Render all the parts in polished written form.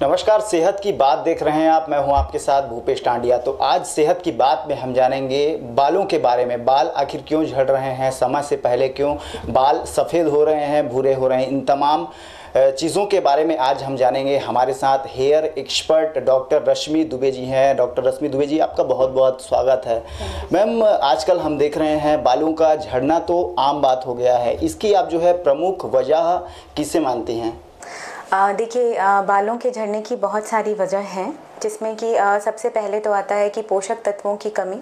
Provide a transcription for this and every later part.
नमस्कार, सेहत की बात देख रहे हैं आप। मैं हूं आपके साथ भूपेश टांडिया। तो आज सेहत की बात में हम जानेंगे बालों के बारे में। बाल आखिर क्यों झड़ रहे हैं, समय से पहले क्यों बाल सफ़ेद हो रहे हैं, भूरे हो रहे हैं, इन तमाम चीज़ों के बारे में आज हम जानेंगे। हमारे साथ हेयर एक्सपर्ट डॉक्टर रश्मि दुबे जी हैं। डॉक्टर रश्मि दुबे जी, आपका बहुत बहुत स्वागत है। मैम, आजकल हम देख रहे हैं बालों का झड़ना तो आम बात हो गया है, इसकी आप जो है प्रमुख वजह किसे मानती हैं? देखिए, बालों के झड़ने की बहुत सारी वजह हैं, जिसमें कि सबसे पहले तो आता है कि पोषक तत्वों की कमी,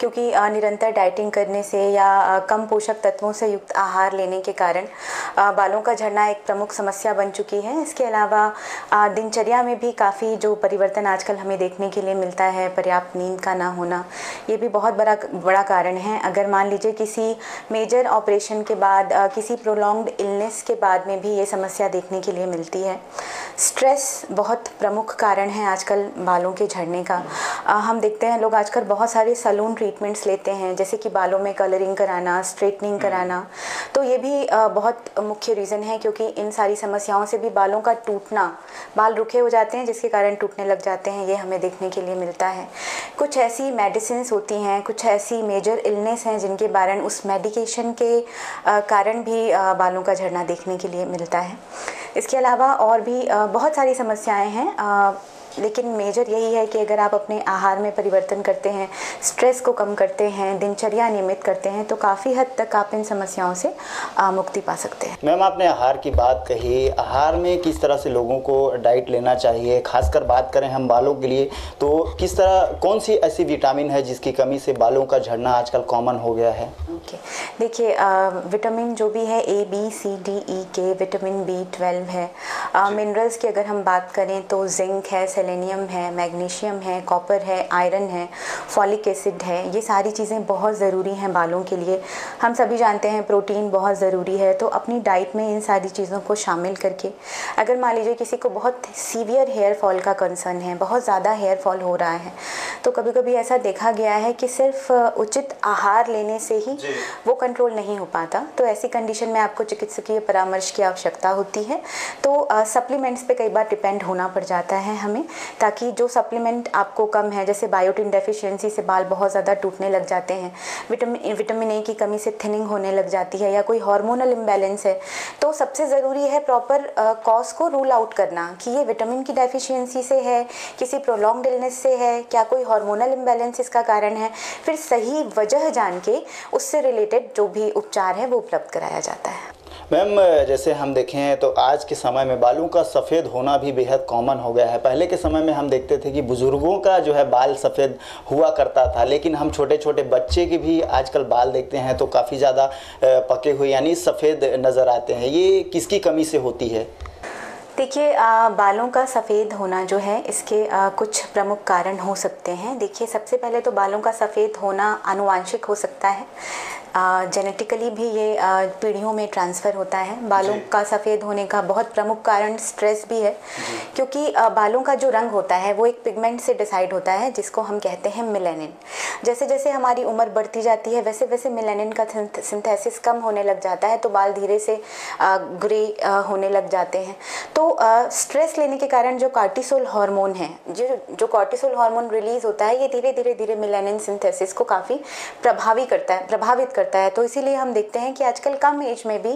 क्योंकि निरंतर डाइटिंग करने से या कम पोषक तत्वों से युक्त आहार लेने के कारण बालों का झड़ना एक प्रमुख समस्या बन चुकी है। इसके अलावा दिनचर्या में भी काफ़ी जो परिवर्तन आजकल हमें देखने के लिए मिलता है, पर्याप्त नींद का ना होना, ये भी बहुत बड़ा कारण है। अगर मान लीजिए किसी मेजर ऑपरेशन के बाद, किसी प्रोलॉन्ग्ड इलनेस के बाद में भी ये समस्या देखने के लिए मिलती है। स्ट्रेस बहुत प्रमुख कारण है आजकल बालों के झड़ने का। हम देखते हैं लोग आजकल बहुत सारे सैलून ट्रीटमेंट्स लेते हैं, जैसे कि बालों में कलरिंग कराना, स्ट्रेटनिंग कराना। तो ये भी बहुत मुख्य रीज़न है, क्योंकि इन सारी समस्याओं से भी बालों का टूटना, बाल रुखे हो जाते हैं जिसके कारण टूटने लग जाते हैं, ये हमें देखने के लिए मिलता है। कुछ ऐसी मेडिसिन्स होती हैं, कुछ ऐसी मेजर इलनेस हैं जिनके कारण उस मेडिकेशन के कारण भी बालों का झड़ना देखने के लिए मिलता है। इसके अलावा और भी बहुत सारी समस्याएं हैं, लेकिन मेजर यही है कि अगर आप अपने आहार में परिवर्तन करते हैं, स्ट्रेस को कम करते हैं, दिनचर्या नियमित करते हैं, तो काफ़ी हद तक आप इन समस्याओं से मुक्ति पा सकते हैं। मैम, आपने आहार की बात कही। आहार में किस तरह से लोगों को डाइट लेना चाहिए? खासकर बात करें हम बालों के लिए, तो किस तरह, कौन सी ऐसी विटामिन है जिसकी कमी से बालों का झड़ना आजकल कॉमन हो गया है? देखिए, विटामिन जो भी है A, B, C, D, E, K, vitamin B12 है। मिनरल्स की अगर हम बात करें तो जिंक है, सेलेनियम है, मैग्नीशियम है, कॉपर है, आयरन है, फॉलिक एसिड है। ये सारी चीज़ें बहुत ज़रूरी हैं बालों के लिए। हम सभी जानते हैं प्रोटीन बहुत ज़रूरी है, तो अपनी डाइट में इन सारी चीज़ों को शामिल करके, अगर मान लीजिए किसी को बहुत सीवियर हेयर फॉल का कंसर्न है, बहुत ज़्यादा हेयर फॉल हो रहा है, तो कभी कभी ऐसा देखा गया है कि सिर्फ उचित आहार लेने से ही वो कंट्रोल नहीं हो पाता। तो ऐसी कंडीशन में आपको चिकित्सकीय परामर्श की आवश्यकता होती है। तो सप्लीमेंट्स पे कई बार डिपेंड होना पड़ जाता है हमें, ताकि जो सप्लीमेंट आपको कम है, जैसे बायोटिन डेफिशिएंसी से बाल बहुत ज़्यादा टूटने लग जाते हैं, विटामिन ए की कमी से थिनिंग होने लग जाती है, या कोई हार्मोनल इम्बैलेंस है, तो सबसे ज़रूरी है प्रॉपर कॉज को रूल आउट करना कि ये विटामिन की डेफिशिएंसी से है, किसी प्रोलॉन्ग्ड इलनेस से है, क्या कोई हार्मोनल इम्बैलेंस इसका कारण है। फिर सही वजह जान के उससे रिलेटेड जो भी उपचार है वो उपलब्ध कराया जाता है। मैम, जैसे हम देखें तो आज के समय में बालों का सफ़ेद होना भी बेहद कॉमन हो गया है। पहले के समय में हम देखते थे कि बुज़ुर्गों का जो है बाल सफ़ेद हुआ करता था, लेकिन हम छोटे छोटे बच्चे के भी आजकल बाल देखते हैं तो काफ़ी ज़्यादा पके हुए यानी सफ़ेद नज़र आते हैं। ये किसकी कमी से होती है? देखिए, बालों का सफ़ेद होना जो है, इसके कुछ प्रमुख कारण हो सकते हैं। देखिए, सबसे पहले तो बालों का सफ़ेद होना आनुवांशिक हो सकता है। जेनेटिकली भी ये पीढ़ियों में ट्रांसफ़र होता है। बालों का सफ़ेद होने का बहुत प्रमुख कारण स्ट्रेस भी है, क्योंकि बालों का जो रंग होता है वो एक पिगमेंट से डिसाइड होता है, जिसको हम कहते हैं मेलानिन। जैसे जैसे हमारी उम्र बढ़ती जाती है, वैसे वैसे मेलानिन का सिंथेसिस कम होने लग जाता है, तो बाल धीरे से ग्रे होने लग जाते हैं। तो स्ट्रेस लेने के कारण जो कॉर्टिसोल हार्मोन है, जो कॉर्टिसोल हार्मोन रिलीज़ होता है, ये धीरे धीरे मेलानिन सिंथेसिस को काफ़ी प्रभावित करता है। तो इसीलिए हम देखते हैं कि आजकल कम एज में भी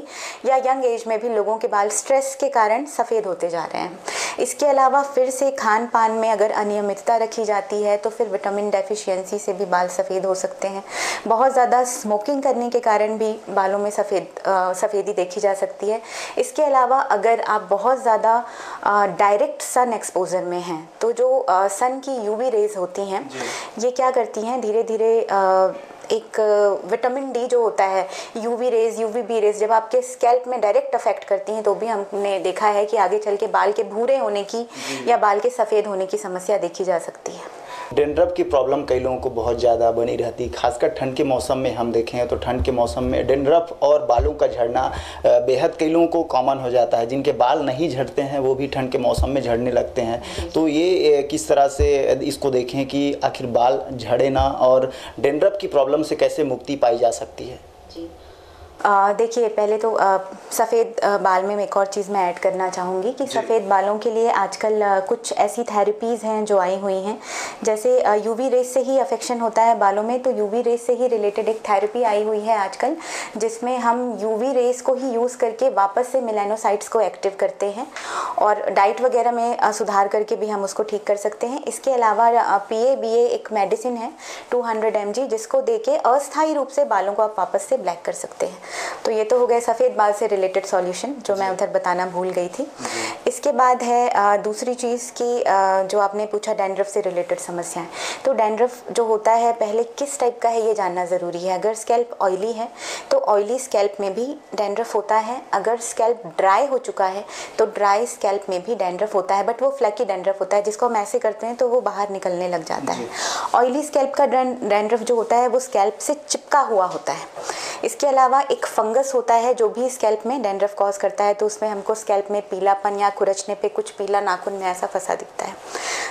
या यंग एज में भी लोगों के बाल स्ट्रेस के कारण सफ़ेद होते जा रहे हैं। इसके अलावा फिर से खान पान में अगर अनियमितता रखी जाती है तो फिर विटामिन डेफिशिएंसी से भी बाल सफ़ेद हो सकते हैं। बहुत ज़्यादा स्मोकिंग करने के कारण भी बालों में सफ़ेदी देखी जा सकती है। इसके अलावा अगर आप बहुत ज़्यादा डायरेक्ट सन एक्सपोजर में हैं, तो जो सन की यूवी रेज होती हैं, ये क्या करती हैं, धीरे धीरे एक विटामिन डी जो होता है, यूवी रेज, यूवीबी रेज जब आपके स्कैल्प में डायरेक्ट अफेक्ट करती हैं, तो भी हमने देखा है कि आगे चल के बाल के भूरे होने की या बाल के सफ़ेद होने की समस्या देखी जा सकती है। डेंड्रफ की प्रॉब्लम कई लोगों को बहुत ज़्यादा बनी रहती है, खासकर ठंड के मौसम में हम देखें तो ठंड के मौसम में डेंड्रफ और बालों का झड़ना बेहद कई लोगों को कॉमन हो जाता है। जिनके बाल नहीं झड़ते हैं वो भी ठंड के मौसम में झड़ने लगते हैं। तो ये किस तरह से इसको देखें कि आखिर बाल झड़े ना, और डेंड्रफ की प्रॉब्लम से कैसे मुक्ति पाई जा सकती है? जी, देखिए, पहले तो सफ़ेद बाल में एक और चीज़ मैं ऐड करना चाहूँगी कि सफ़ेद बालों के लिए आजकल कुछ ऐसी थेरेपीज़ हैं जो आई हुई हैं। जैसे यूवी रेस से ही अफेक्शन होता है बालों में, तो यूवी रेस से ही रिलेटेड एक थेरेपी आई हुई है आजकल, जिसमें हम यूवी रेस को ही यूज़ करके वापस से मेलानोसाइट्स को एक्टिव करते हैं और डाइट वगैरह में सुधार करके भी हम उसको ठीक कर सकते हैं। इसके अलावा PABA एक मेडिसिन है 200 mg, जिसको देके अस्थायी रूप से बालों को आप वापस से ब्लैक कर सकते हैं। तो ये तो हो गए सफ़ेद बाल से रिलेटेड सॉल्यूशन जो मैं उधर बताना भूल गई थी। इसके बाद है दूसरी चीज़ की जो आपने पूछा डैंड्रफ से रिलेटेड समस्याएं। तो डैंड्रफ जो होता है पहले किस टाइप का है ये जानना ज़रूरी है। अगर स्कैल्प ऑयली है तो ऑयली स्कैल्प में भी डैंड्रफ होता है। अगर स्कैल्प ड्राई हो चुका है तो ड्राई स्कैल्प में भी डैंड्रफ होता है, बट वो फ्लैकी डैंड्रफ होता है, जिसको हम ऐसे करते हैं तो वो बाहर निकलने लग जाता है। ऑयली स्कैल्प का डैंड्रफ जो होता है वो स्कैल्प से चिपका हुआ होता है। इसके अलावा एक फंगस होता है जो भी स्कैल्प में डैंड्रफ कॉज करता है, तो उसमें हमको स्कैल्प में पीलापन या खुरचने पे कुछ पीला नाखून में ऐसा फंसा दिखता है।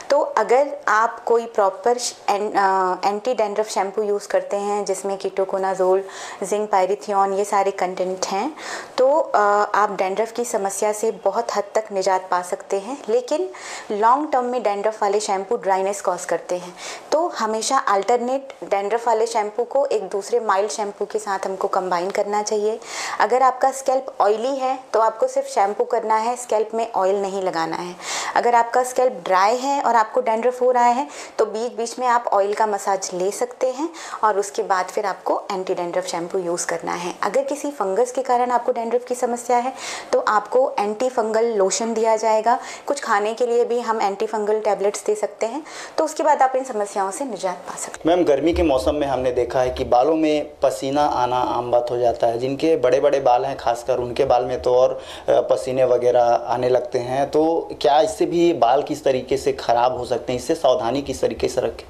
तो अगर आप कोई proper anti dandruff shampoo use करते हैं जिसमें कीटोकोनाजोल, जिंक पायरिथियोन ये सारे कंटेंट हैं, तो आप डैंड्रफ की समस्या से बहुत हद तक निजात पा सकते हैं। लेकिन लॉन्ग टर्म में डैंड्रफ वाले शैम्पू ड्राइनेस कॉज करते हैं, तो हमेशा अल्टरनेट डैंड्रफ वाले शैम्पू को एक दूसरे माइल्ड शैम्पू के साथ हमको कंबाइन करना चाहिए। अगर आपका स्कैल्प ऑयली है तो आपको सिर्फ शैम्पू करना है, स्कैल्प में ऑयल नहीं लगाना है। अगर आपका स्कैल्प ड्राई है और आपको डैंड्रफ हो रहा है तो बीच बीच में आप ऑयल का मसाज ले सकते हैं और उसके बाद फिर आपको एंटी डैंड्रफ शैम्पू यूज़ करना है। अगर किसी फंगस के कारण आपको डैंड्रफ की समस्या है तो आपको एंटी फंगल लोशन दिया जाएगा। कुछ खाने के लिए भी हम एंटी फंगल टैबलेट्स दे सकते हैं, तो उसके बाद आप इन समस्याओं से निजात पा सकते हैं। मैम, गर्मी के मौसम में हमने देखा है कि बालों में पसीना आना आम बात हो जाता है। जिनके बड़े बड़े बाल हैं खासकर उनके बाल में तो और पसीने वगैरह आने लगते हैं, तो क्या इससे भी बाल किस तरीके से ख़राब हो सकते हैं? इससे सावधानी किस तरीके से रखें?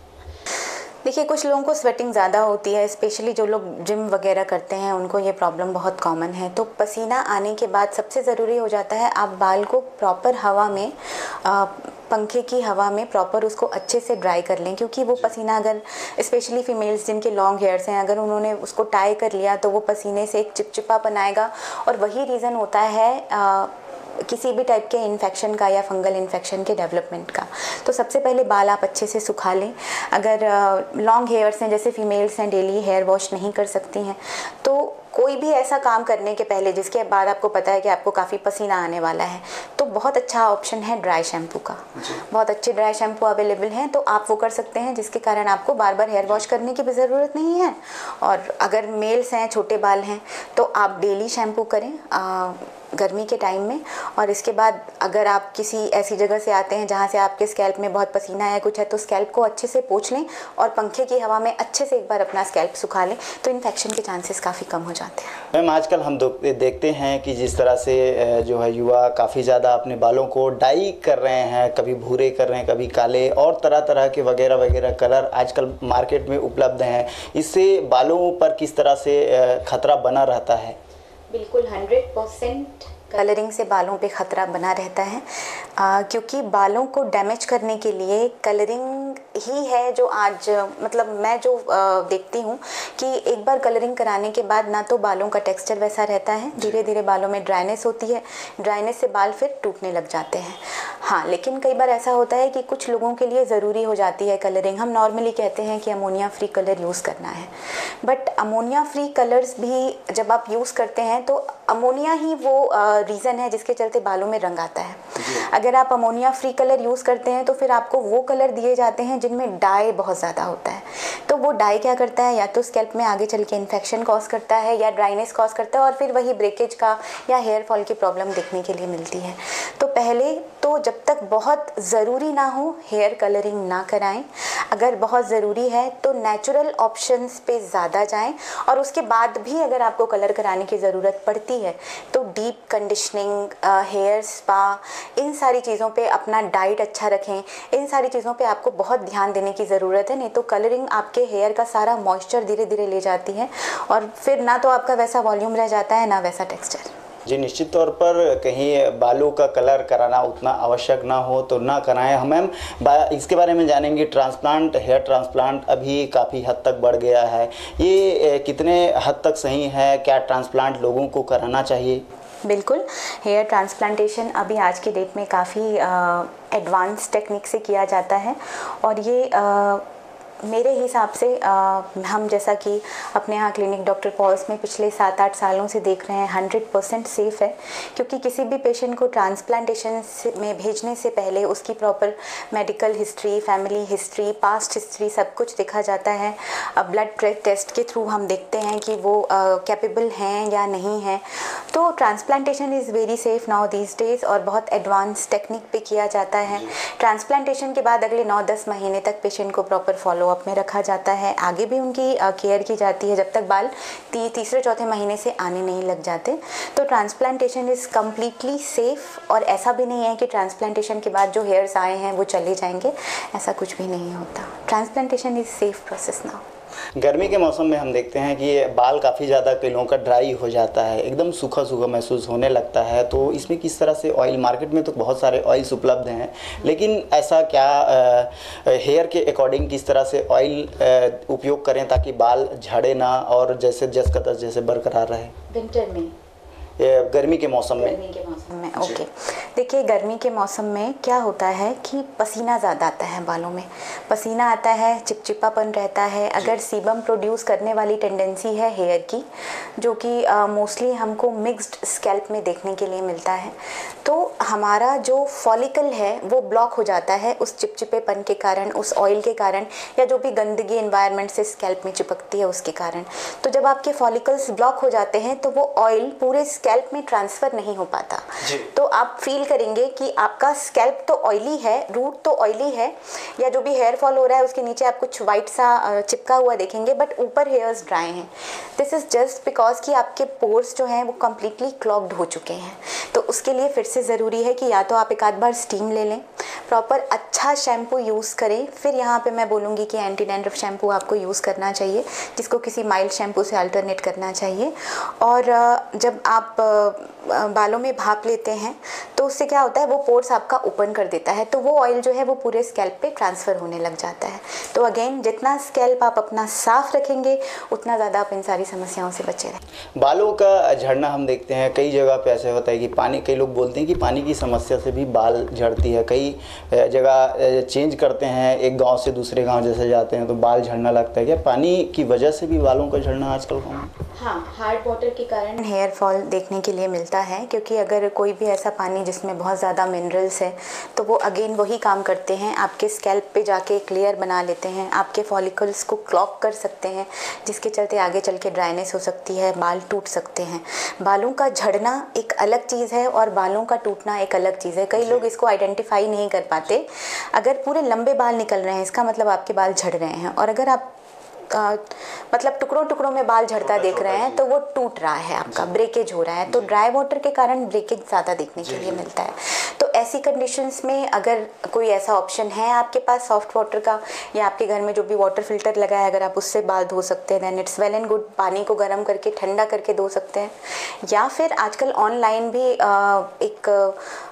देखिए, कुछ लोगों को स्वेटिंग ज़्यादा होती है, स्पेशली जो लोग जिम वगैरह करते हैं उनको ये प्रॉब्लम बहुत कॉमन है। तो पसीना आने के बाद सबसे ज़रूरी हो जाता है आप बाल को प्रॉपर हवा में पंखे की हवा में प्रॉपर उसको अच्छे से ड्राई कर लें, क्योंकि वो पसीना अगर स्पेशली फीमेल्स जिनके लॉन्ग हेयर्स हैं अगर उन्होंने उसको टाई कर लिया तो वो पसीने से एक चिपचिपापन आएगा और वही रीज़न होता है किसी भी टाइप के इन्फेक्शन का या फंगल इन्फेक्शन के डेवलपमेंट का। तो सबसे पहले बाल आप अच्छे से सुखा लें। अगर लॉन्ग हेयर्स हैं, जैसे फीमेल्स हैं, डेली हेयर वॉश नहीं कर सकती हैं, तो कोई भी ऐसा काम करने के पहले जिसके बाद आपको पता है कि आपको काफ़ी पसीना आने वाला है, तो बहुत अच्छा ऑप्शन है ड्राई शैम्पू का। बहुत अच्छे ड्राई शैम्पू अवेलेबल हैं, तो आप वो कर सकते हैं जिसके कारण आपको बार बार हेयर वॉश करने की भी ज़रूरत नहीं है। और अगर मेल्स हैं, छोटे बाल हैं, तो आप डेली शैम्पू करें गर्मी के टाइम में। और इसके बाद अगर आप किसी ऐसी जगह से आते हैं जहाँ से आपके स्कैल्प में बहुत पसीना या कुछ है, तो स्कैल्प को अच्छे से पोंछ लें और पंखे की हवा में अच्छे से एक बार अपना स्कैल्प सुखा लें, तो इन्फेक्शन के चांसेस काफ़ी कम हो जाते हैं। मैम, आजकल हम देखते हैं कि जिस तरह से जो है युवा काफ़ी ज़्यादा अपने बालों को डाई कर रहे हैं, कभी भूरे कर रहे हैं, कभी काले, और तरह तरह के वगैरह वगैरह कलर आजकल मार्केट में उपलब्ध हैं। इससे बालों पर किस तरह से खतरा बना रहता है? बिल्कुल 100% कलरिंग से बालों पे ख़तरा बना रहता है, क्योंकि बालों को डैमेज करने के लिए कलरिंग ही है जो आज मतलब मैं जो देखती हूँ कि एक बार कलरिंग कराने के बाद ना तो बालों का टेक्सचर वैसा रहता है, धीरे धीरे बालों में ड्राइनेस होती है, ड्राइनेस से बाल फिर टूटने लग जाते हैं। हाँ, लेकिन कई बार ऐसा होता है कि कुछ लोगों के लिए ज़रूरी हो जाती है कलरिंग। हम नॉर्मली कहते हैं कि अमोनिया फ्री कलर यूज़ करना है, बट अमोनिया फ्री कलर्स भी जब आप यूज़ करते हैं तो अमोनिया ही वो रीज़न है जिसके चलते बालों में रंग आता है। अगर आप अमोनिया फ्री कलर यूज़ करते हैं तो फिर आपको वो कलर दिए जाते हैं जिनमें डाई बहुत ज़्यादा होता है। तो वो डाई क्या करता है, या तो स्कैल्प में आगे चल के इन्फेक्शन कॉज करता है या ड्राइनेस कॉज करता है, और फिर वही ब्रेकेज का या हेयर फॉल की प्रॉब्लम देखने के लिए मिलती है। तो पहले तो जब तक बहुत ज़रूरी ना हो हेयर कलरिंग ना कराएं। अगर बहुत ज़रूरी है तो नेचुरल ऑप्शंस पे ज़्यादा जाएं, और उसके बाद भी अगर आपको कलर कराने की ज़रूरत पड़ती है तो डीप कंडीशनिंग, हेयर स्पा, इन सारी चीज़ों पे अपना डाइट अच्छा रखें। इन सारी चीज़ों पे आपको बहुत ध्यान देने की ज़रूरत है, नहीं तो कलरिंग आपके हेयर का सारा मॉइस्चर धीरे धीरे ले जाती है और फिर ना तो आपका वैसा वॉल्यूम रह जाता है ना वैसा टेक्सचर। जी, निश्चित तौर पर कहीं बालों का कलर कराना उतना आवश्यक ना हो तो ना कराएं। हम इसके बारे में जानेंगे। ट्रांसप्लांट, हेयर ट्रांसप्लांट अभी काफ़ी हद तक बढ़ गया है, ये कितने हद तक सही है? क्या ट्रांसप्लांट लोगों को कराना चाहिए? बिल्कुल, हेयर ट्रांसप्लांटेशन अभी आज के डेट में काफ़ी एडवांस टेक्निक से किया जाता है और ये मेरे हिसाब से हम जैसा कि अपने यहाँ क्लिनिक डॉक्टर पॉल्स में पिछले 7-8 सालों से देख रहे हैं 100% सेफ़ है, क्योंकि किसी भी पेशेंट को ट्रांसप्लांटेशन में भेजने से पहले उसकी proper medical history, family history, past history सब कुछ देखा जाता है। ब्लड टेस्ट के थ्रू हम देखते हैं कि वो कैपेबल हैं या नहीं हैं। तो transplantation is very safe now these days और बहुत एडवांस टेक्निक पे किया जाता है। ट्रांसप्लांटेशन के बाद अगले 9-10 महीने तक पेशेंट को प्रॉपर फॉलो अप में रखा जाता है। आगे भी उनकी केयर की जाती है जब तक बाल तीसरे चौथे महीने से आने नहीं लग जाते। तो ट्रांसप्लांटेशन इज़ कम्प्लीटली सेफ़ और ऐसा भी नहीं है कि ट्रांसप्लांटेशन के बाद जो हेयर्स आए हैं वो चले जाएंगे, ऐसा कुछ भी नहीं होता। Transplantation is safe process now. गर्मी के मौसम में हम देखते हैं कि बाल काफ़ी ज़्यादा कई लोगों का ड्राई हो जाता है, एकदम सूखा सूखा महसूस होने लगता है। तो इसमें किस तरह से ऑयल, मार्केट में तो बहुत सारे ऑयल्स उपलब्ध हैं, लेकिन ऐसा क्या हेयर के अकॉर्डिंग किस तरह से ऑयल उपयोग करें ताकि बाल झड़े ना और जैसे जस का तस जैसे बरकरार रहे? विंटर में, गर्मी के मौसम में? गर्मी के मौसम में, ओके। देखिए, गर्मी के मौसम में क्या होता है कि पसीना ज़्यादा आता है बालों में, पसीना आता है, चिपचिपापन रहता है। अगर सीबम प्रोड्यूस करने वाली टेंडेंसी है हेयर की, जो कि मोस्टली हमको मिक्स्ड स्कैल्प में देखने के लिए मिलता है, तो हमारा जो फॉलिकल है वो ब्लॉक हो जाता है उस चिपचिपेपन के कारण, उस ऑयल के कारण, या जो भी गंदगी एनवायरनमेंट से स्कैल्प में चिपकती है उसके कारण। तो जब आपके फॉलिकल्स ब्लॉक हो जाते हैं तो वो ऑयल पूरे स्कैल्प में ट्रांसफ़र नहीं हो पाता। तो आप फील करेंगे कि आपका स्कैल्प तो ऑयली है, रूट तो ऑयली है, या जो भी हेयर फॉल हो रहा है उसके नीचे आप कुछ वाइट सा चिपका हुआ देखेंगे, बट ऊपर हेयर्स ड्राई हैं। दिस इज़ जस्ट बिकॉज कि आपके पोर्स जो हैं वो कम्प्लीटली क्लॉग्ड हो चुके हैं। तो उसके लिए फिर से ज़रूरी है कि या तो आप एक आध बार स्टीम ले लें, प्रॉपर अच्छा शैम्पू यूज़ करें। फिर यहाँ पे मैं बोलूँगी कि एंटी डैंड्रफ शैम्पू आपको यूज़ करना चाहिए, जिसको किसी माइल्ड शैम्पू से अल्टरनेट करना चाहिए। और जब आप बालों में भाप लेते हैं तो उससे क्या होता है, वो पोर्स आपका ओपन कर देता है, तो वो ऑयल जो है वो पूरे स्कैल्प पे ट्रांसफ़र होने लग जाता है। तो अगेन, जितना स्कैल्प आप अपना साफ़ रखेंगे उतना ज़्यादा आप इन सारी समस्याओं से बचे रहें। बालों का झड़ना हम देखते हैं कई जगह पे ऐसे होता है कि पानी, कई लोग बोलते हैं कि पानी की समस्या से भी बाल झड़ती है। कई जगह चेंज करते हैं, एक गांव से दूसरे गांव जैसे जाते हैं तो बाल झड़ना लगता है। क्या पानी की वजह से भी बालों का झड़ना आजकल कम? हाँ, हार्ड वाटर के कारण हेयर फॉल देखने के लिए मिलता है, क्योंकि अगर कोई भी ऐसा पानी जिसमें बहुत ज़्यादा मिनरल्स है तो वो अगेन वही काम करते हैं, आपके स्कैल्प पे जाके एक लेयर बना लेते हैं, आपके फॉलिकल्स को क्लॉग कर सकते हैं, जिसके चलते आगे चल के ड्राइनेस हो सकती है, बाल टूट सकते हैं। बालों का झड़ना एक अलग चीज़ है और बालों का टूटना एक अलग चीज़ है। कई लोग इसको आइडेंटिफाई नहीं कर पाते। अगर पूरे लंबे बाल निकल रहे हैं इसका मतलब आपके बाल झड़ रहे हैं, और अगर आप मतलब टुकड़ों टुकड़ों में बाल झड़ता देख रहे हैं तो वो टूट रहा है, आपका ब्रेकेज हो रहा है। तो ड्राई वाटर के कारण ब्रेकेज ज़्यादा देखने के लिए मिलता है। तो ऐसी कंडीशंस में अगर कोई ऐसा ऑप्शन है आपके पास सॉफ्ट वाटर का, या आपके घर में जो भी वाटर फिल्टर लगा है अगर आप उससे बाल धो सकते हैं, then it's well and good. पानी को गर्म करके ठंडा करके धो सकते हैं, या फिर आजकल ऑनलाइन भी एक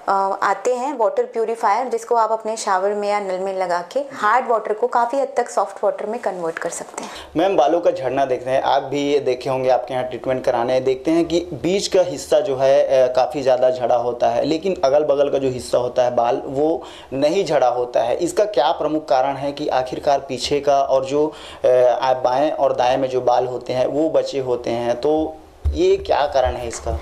आते हैं वाटर प्यूरीफायर, जिसको आप अपने शावर में या नल में लगा के हार्ड वाटर को काफ़ी हद तक सॉफ्ट वाटर में कन्वर्ट कर सकते हैं। मैम, बालों का झड़ना देखते हैं, आप भी देखे होंगे, आपके यहाँ ट्रीटमेंट कराने देखते हैं कि बीच का हिस्सा जो है काफ़ी ज़्यादा झड़ा होता है, लेकिन अगल बगल का जो हिस्सा होता है बाल वो नहीं झड़ा होता है। इसका क्या प्रमुख कारण है कि आखिरकार पीछे का और जो बाएं और दाएं में जो बाल होते हैं वो बचे होते हैं? तो ये क्या कारण है इसका?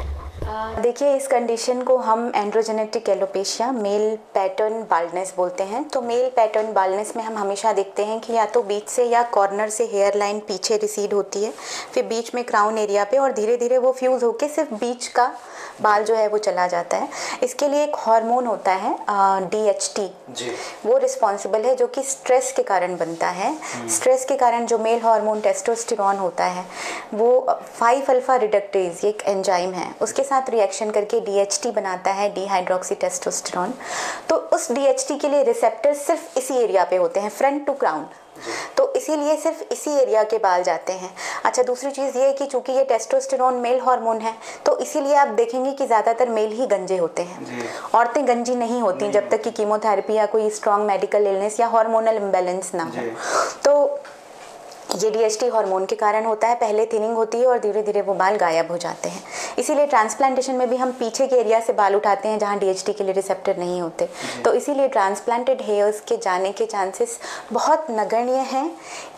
देखिए, इस कंडीशन को हम androgenetic alopecia, male pattern baldness बोलते हैं। तो मेल पैटर्न बाल्डनेस में हम हमेशा देखते हैं कि या तो बीच से या कॉर्नर से हेयर लाइन पीछे रिसीड होती है, फिर बीच में क्राउन एरिया पे, और धीरे धीरे वो फ्यूज़ होके सिर्फ बीच का बाल जो है वो चला जाता है। इसके लिए एक हार्मोन होता है DHT, वो रिस्पॉन्सिबल है, जो कि स्ट्रेस के कारण बनता है। स्ट्रेस के कारण जो मेल हार्मोन टेस्टोस्टेरोन होता है वो 5-अल्फा रिडक्टेज, ये एक एंजाइम है, उसके साथ रिएक्शन करके DHT बनाता है, डिहाइड्रोक्सी टेस्टोस्टेरोन। तो उस DHT के लिए रिसेप्टर सिर्फ इसी एरिया पे होते हैं, फ्रंट टू क्राउन, तो इसीलिए सिर्फ इसी एरिया के बाल जाते हैं। अच्छा, दूसरी चीज़ ये है कि चूंकि ये टेस्टोस्टेरोन मेल हार्मोन है, तो इसीलिए आप देखेंगे कि ज़्यादातर मेल ही गंजे होते हैं, औरतें गंजी नहीं होती जब तक कि कीमोथेरेपी या कोई स्ट्रॉन्ग मेडिकल इलनेस या हार्मोनल इम्बैलेंस ना हो। तो ये डीएचटी हार्मोन के कारण होता है, पहले थिनिंग होती है और धीरे धीरे वो बाल गायब हो जाते हैं। इसीलिए ट्रांसप्लांटेशन में भी हम पीछे के एरिया से बाल उठाते हैं जहाँ डीएचटी के लिए रिसेप्टर नहीं होते। तो इसीलिए ट्रांसप्लांटेड हेयर्स के जाने के चांसेस बहुत नगण्य हैं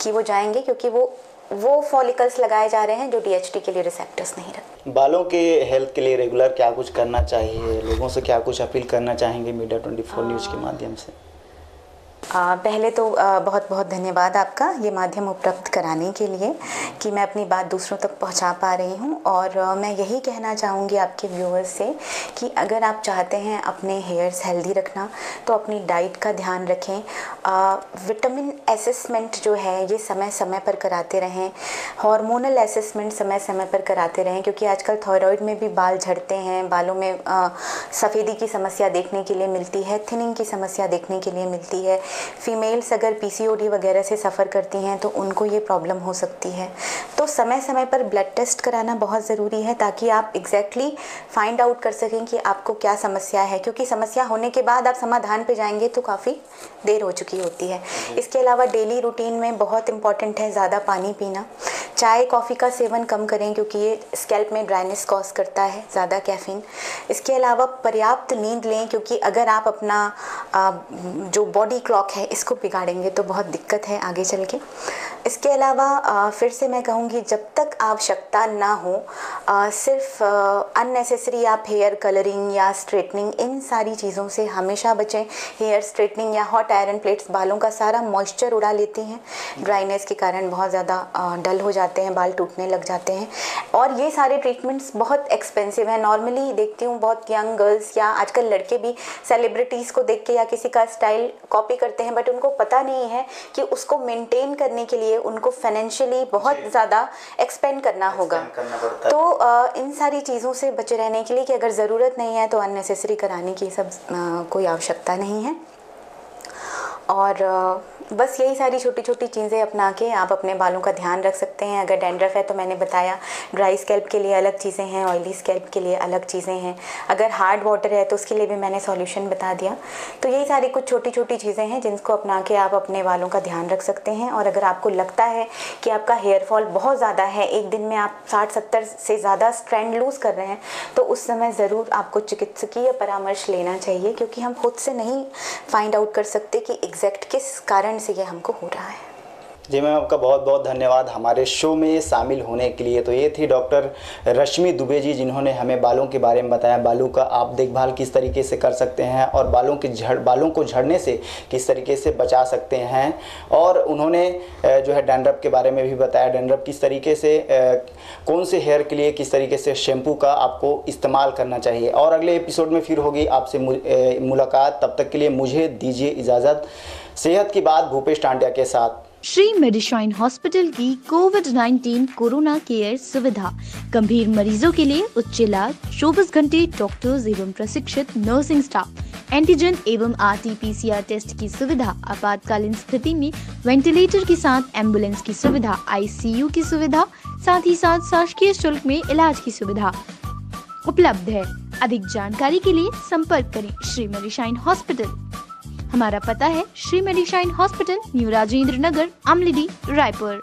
कि वो जाएंगे, क्योंकि वो फॉलिकल्स लगाए जा रहे हैं जो डीएचटी के लिए रिसेप्टर्स नहीं रखते। बालों के हेल्थ के लिए रेगुलर क्या कुछ करना चाहिए, लोगों से क्या कुछ अपील करना चाहेंगे मीडिया 24 न्यूज़ के माध्यम से? पहले तो बहुत बहुत धन्यवाद आपका ये माध्यम उपलब्ध कराने के लिए कि मैं अपनी बात दूसरों तक पहुंचा पा रही हूं। और मैं यही कहना चाहूँगी आपके व्यूअर्स से कि अगर आप चाहते हैं अपने हेयर्स हेल्दी रखना तो अपनी डाइट का ध्यान रखें। विटामिन असेसमेंट जो है ये समय समय पर कराते रहें, हार्मोनल असेसमेंट समय समय पर कराते रहें, क्योंकि आजकल थायराइड में भी बाल झड़ते हैं, बालों में सफ़ेदी की समस्या देखने के लिए मिलती है, थिनिंग की समस्या देखने के लिए मिलती है। फीमेल्स अगर पीसीओडी वगैरह से सफ़र करती हैं तो उनको ये प्रॉब्लम हो सकती है। तो समय समय पर ब्लड टेस्ट कराना बहुत ज़रूरी है ताकि आप एग्जैक्टली फाइंड आउट कर सकें कि आपको क्या समस्या है, क्योंकि समस्या होने के बाद आप समाधान पे जाएंगे तो काफ़ी देर हो चुकी होती है। इसके अलावा डेली रूटीन में बहुत इंपॉर्टेंट है ज़्यादा पानी पीना। चाय कॉफ़ी का सेवन कम करें क्योंकि ये स्कैल्प में ड्राइनेस कॉज करता है, ज़्यादा कैफीन। इसके अलावा पर्याप्त नींद लें, क्योंकि अगर आप अपना जो बॉडी क्लॉक है इसको बिगाड़ेंगे तो बहुत दिक्कत है आगे चल के। इसके अलावा फिर से मैं कहूँगी जब तक आवश्यकता ना हो सिर्फ अननेसेसरी आप हेयर कलरिंग या स्ट्रेटनिंग इन सारी चीज़ों से हमेशा बचें। हेयर स्ट्रेटनिंग या हॉट आयरन प्लेट्स बालों का सारा मॉइस्चर उड़ा लेती हैं, ड्राइनेस के कारण बहुत ज़्यादा डल हो जाते हैं, बाल टूटने लग जाते हैं। और ये सारे ट्रीटमेंट्स बहुत एक्सपेंसिव हैं। नॉर्मली देखती हूँ बहुत यंग गर्ल्स या आजकल लड़के भी सेलिब्रिटीज़ को देख के या किसी का स्टाइल कॉपी करते हैं, बट उनको पता नहीं है कि उसको मेंटेन करने के लिए उनको फाइनेंशियली बहुत ज़्यादा एक्सपेंड करना होगा। तो इन सारी चीज़ों से बचे रहने के लिए कि अगर ज़रूरत नहीं है तो अननेसेसरी कराने की सब कोई आवश्यकता नहीं है। और बस यही सारी छोटी छोटी चीज़ें अपना के आप अपने बालों का ध्यान रख सकते हैं। अगर डैंड्रफ है तो मैंने बताया ड्राई स्कैल्प के लिए अलग चीज़ें हैं, ऑयली स्कैल्प के लिए अलग चीज़ें हैं। अगर हार्ड वाटर है तो उसके लिए भी मैंने सॉल्यूशन बता दिया। तो यही सारी कुछ छोटी छोटी चीज़ें हैं जिनको अपना के आप अपने बालों का ध्यान रख सकते हैं। और अगर आपको लगता है कि आपका हेयर फॉल बहुत ज़्यादा है, एक दिन में आप 60-70 से ज़्यादा स्ट्रैंड लूज़ कर रहे हैं, तो उस समय ज़रूर आपको चिकित्सकीय परामर्श लेना चाहिए, क्योंकि हम खुद से नहीं फाइंड आउट कर सकते कि एग्जैक्ट किस कारण से ये हमको हो रहा है। जी मैम, आपका बहुत बहुत धन्यवाद हमारे शो में शामिल होने के लिए। तो ये थी डॉक्टर रश्मि दुबे जी, जिन्होंने हमें बालों के बारे में बताया, बालों का आप देखभाल किस तरीके से कर सकते हैं और बालों को झड़ने से किस तरीके से बचा सकते हैं। और उन्होंने जो है डैंड्रफ के बारे में भी बताया, डैंड्रफ किस तरीके से कौन से हेयर के लिए किस तरीके से शैम्पू का आपको इस्तेमाल करना चाहिए। और अगले एपिसोड में फिर होगी आपसे मुलाकात, तब तक के लिए मुझे दीजिए इजाज़त। सेहत की बात भूपेश टांडिया के साथ। श्री मेडिशाइन हॉस्पिटल की कोविड-19 कोरोना केयर सुविधा, गंभीर मरीजों के लिए उच्च इलाज, 24 घंटे डॉक्टर्स एवं प्रशिक्षित नर्सिंग स्टाफ, एंटीजन एवं RT-PCR टेस्ट की सुविधा, आपातकालीन स्थिति में वेंटिलेटर के साथ एम्बुलेंस की सुविधा, ICU की सुविधा, साथ ही साथ शासकीय शुल्क में इलाज की सुविधा उपलब्ध है। अधिक जानकारी के लिए संपर्क करें श्री मेडिशाइन हॉस्पिटल। हमारा पता है Shri Medishine hospital, new Rajendra Nagar, Amlidih, Raipur.